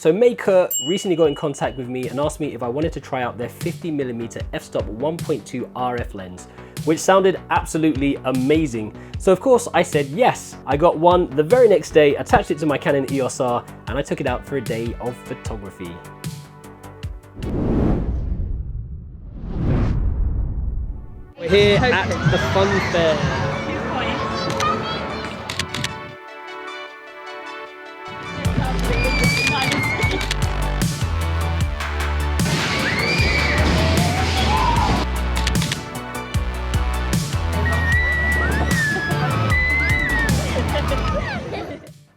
So Meike recently got in contact with me and asked me if I wanted to try out their 50mm f-stop 1.2 RF lens, which sounded absolutely amazing. So of course I said yes. I got one the very next day, attached it to my Canon EOS-R, and I took it out for a day of photography. We're here at the fun fair.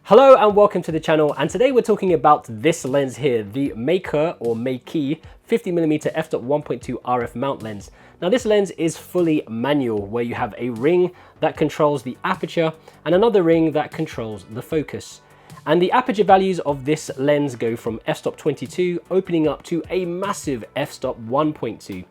Hello and welcome to the channel, and today we're talking about this lens here, the Meike or Meike 50mm f-stop 1.2 RF mount lens. Now this lens is fully manual, where you have a ring that controls the aperture and another ring that controls the focus. And the aperture values of this lens go from f-stop 22 opening up to a massive f-stop 1.2.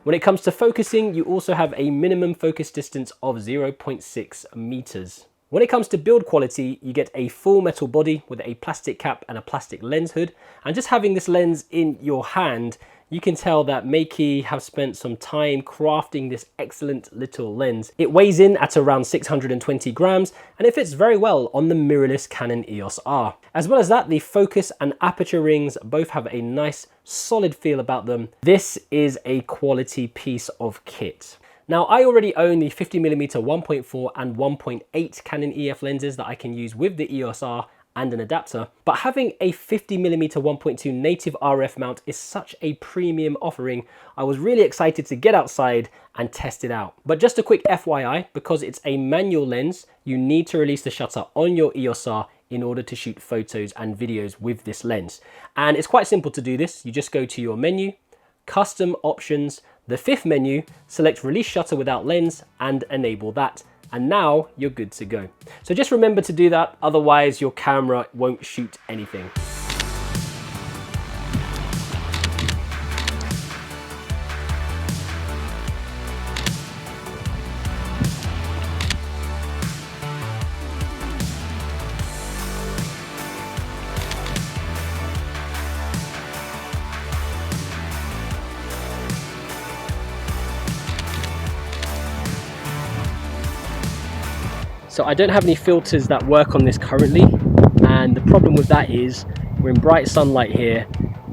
When it comes to focusing, you also have a minimum focus distance of 0.6 meters. When it comes to build quality, you get a full metal body with a plastic cap and a plastic lens hood. And just having this lens in your hand, you can tell that Meike have spent some time crafting this excellent little lens. It weighs in at around 620 grams and it fits very well on the mirrorless Canon EOS-R. As well as that, the focus and aperture rings both have a nice solid feel about them. This is a quality piece of kit. Now, I already own the 50mm 1.4 and 1.8 Canon EF lenses that I can use with the EOS-R and an adapter, but having a 50mm 1.2 native RF mount is such a premium offering. I was really excited to get outside and test it out. But just a quick FYI, because it's a manual lens, you need to release the shutter on your EOS-R in order to shoot photos and videos with this lens. And it's quite simple to do this. You just go to your menu, custom options, the fifth menu, select release shutter without lens and enable that. And now you're good to go. So just remember to do that, otherwise your camera won't shoot anything. So I don't have any filters that work on this currently, and the problem with that is we're in bright sunlight here.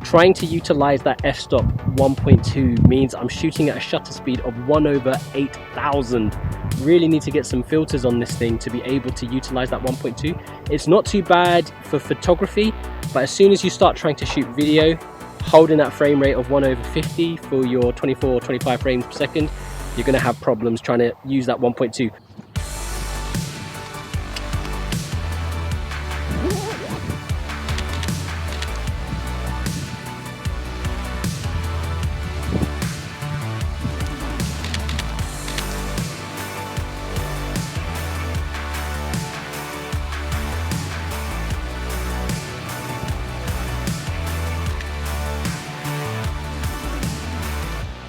Trying to utilize that f-stop 1.2 means I'm shooting at a shutter speed of 1/8000. Really need to get some filters on this thing to be able to utilize that 1.2. It's not too bad for photography, but as soon as you start trying to shoot video, holding that frame rate of 1/50 for your 24 or 25 frames per second, you're going to have problems trying to use that 1.2.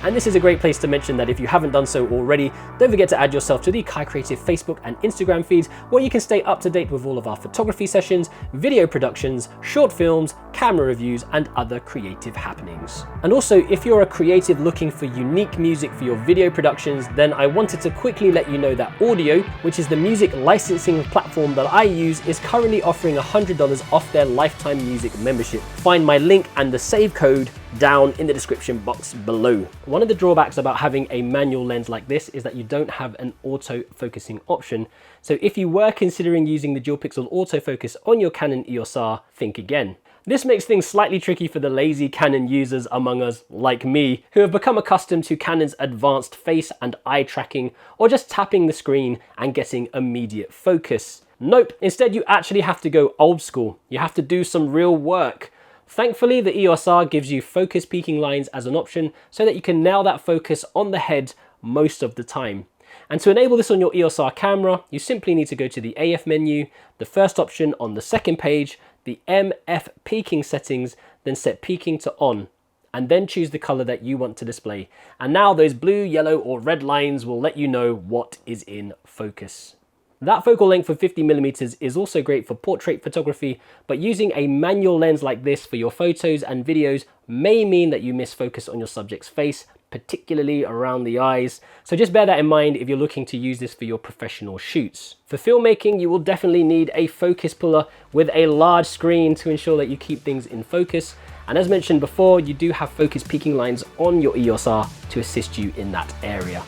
And this is a great place to mention that if you haven't done so already, don't forget to add yourself to the KaiCreative Facebook and Instagram feeds, where you can stay up to date with all of our photography sessions, video productions, short films, camera reviews, and other creative happenings. And also, if you're a creative looking for unique music for your video productions, then I wanted to quickly let you know that Audiio, which is the music licensing platform that I use, is currently offering $100 off their lifetime music membership. Find my link and the save code down in the description box below. One of the drawbacks about having a manual lens like this is that you don't have an auto focusing option. So if you were considering using the dual pixel autofocus on your Canon EOS-R, think again. This makes things slightly tricky for the lazy Canon users among us, like me, who have become accustomed to Canon's advanced face and eye tracking, or just tapping the screen and getting immediate focus. Nope, instead you actually have to go old school. You have to do some real work. Thankfully, the EOS-R gives you focus peaking lines as an option so that you can nail that focus on the head most of the time. And to enable this on your EOS-R camera, you simply need to go to the AF menu, the first option on the second page, the MF peaking settings, then set peaking to on, and then choose the color that you want to display. And now those blue, yellow, or red lines will let you know what is in focus. That focal length of 50mm is also great for portrait photography, but using a manual lens like this for your photos and videos may mean that you miss focus on your subject's face, particularly around the eyes. So just bear that in mind if you're looking to use this for your professional shoots. For filmmaking, you will definitely need a focus puller with a large screen to ensure that you keep things in focus. And as mentioned before, you do have focus peaking lines on your EOS-R to assist you in that area.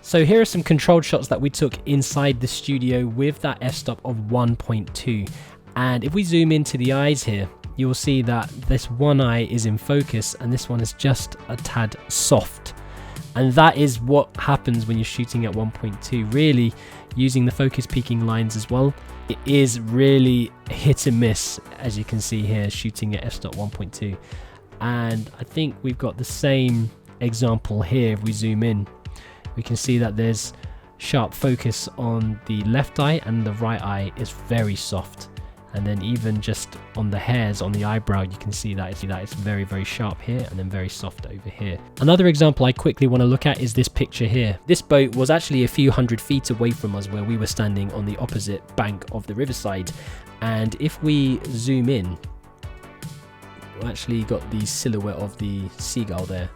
So here are some controlled shots that we took inside the studio with that f-stop of 1.2. And if we zoom into the eyes here, you will see that this one eye is in focus and this one is just a tad soft. And that is what happens when you're shooting at 1.2. Really, using the focus peaking lines as well, it is really hit and miss, as you can see here, shooting at f-stop 1.2. And I think we've got the same example here. If we zoom in, we can see that there's sharp focus on the left eye and the right eye is very soft. And then even just on the hairs on the eyebrow, you can see that it's very, very sharp here and then very soft over here. Another example I quickly want to look at is this picture here. This boat was actually a few hundred feet away from us where we were standing on the opposite bank of the riverside. And if we zoom in, we've actually got the silhouette of the seagull there,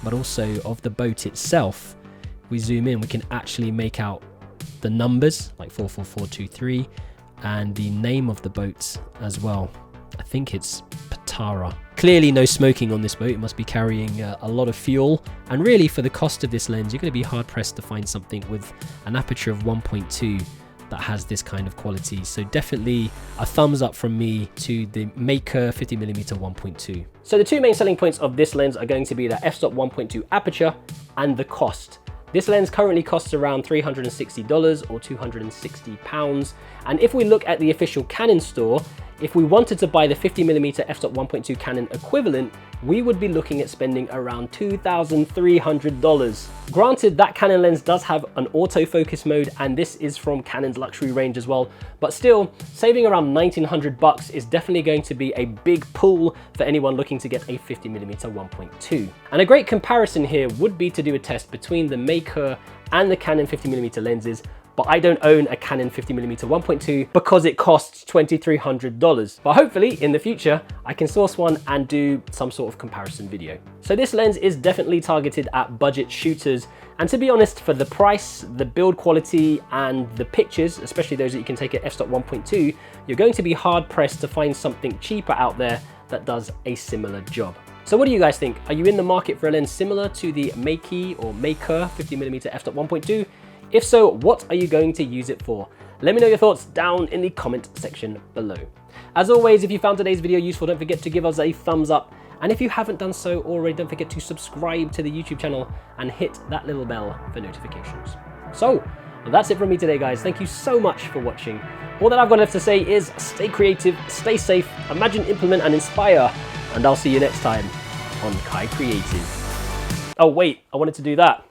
but also of the boat itself. We zoom in, we can actually make out the numbers like 44423 and the name of the boat as well. I think it's Patara. Clearly no smoking on this boat. It must be carrying a lot of fuel, and really for the cost of this lens you're going to be hard pressed to find something with an aperture of 1.2 that has this kind of quality. So definitely a thumbs up from me to the Meike 50mm 1.2. So the two main selling points of this lens are going to be the f-stop 1.2 aperture and the cost. This lens currently costs around $360 or £260. And if we look at the official Canon store, if we wanted to buy the 50mm f-stop 1.2 Canon equivalent, we would be looking at spending around $2,300. Granted, that Canon lens does have an autofocus mode, and this is from Canon's luxury range as well, but still, saving around $1,900 is definitely going to be a big pull for anyone looking to get a 50mm 1.2. And a great comparison here would be to do a test between the Meike and the Canon 50mm lenses, but I don't own a Canon 50mm 1.2 because it costs $2,300. But hopefully in the future, I can source one and do some sort of comparison video. So this lens is definitely targeted at budget shooters. And to be honest, for the price, the build quality, and the pictures, especially those that you can take at f-stop 1.2, you're going to be hard pressed to find something cheaper out there that does a similar job. So what do you guys think? Are you in the market for a lens similar to the Meike or Meike 50mm f-stop 1.2? If so, what are you going to use it for? Let me know your thoughts down in the comment section below. As always, if you found today's video useful, don't forget to give us a thumbs up. And if you haven't done so already, don't forget to subscribe to the YouTube channel and hit that little bell for notifications. So that's it from me today, guys. Thank you so much for watching. All that I've got left to say is stay creative, stay safe, imagine, implement, and inspire. And I'll see you next time on KaiCreative. Oh wait, I wanted to do that.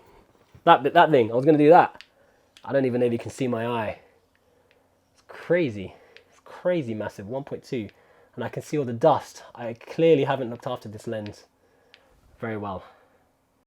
That thing, I was gonna do that. I don't even know if you can see my eye. It's crazy massive, 1.2. And I can see all the dust. I clearly haven't looked after this lens very well.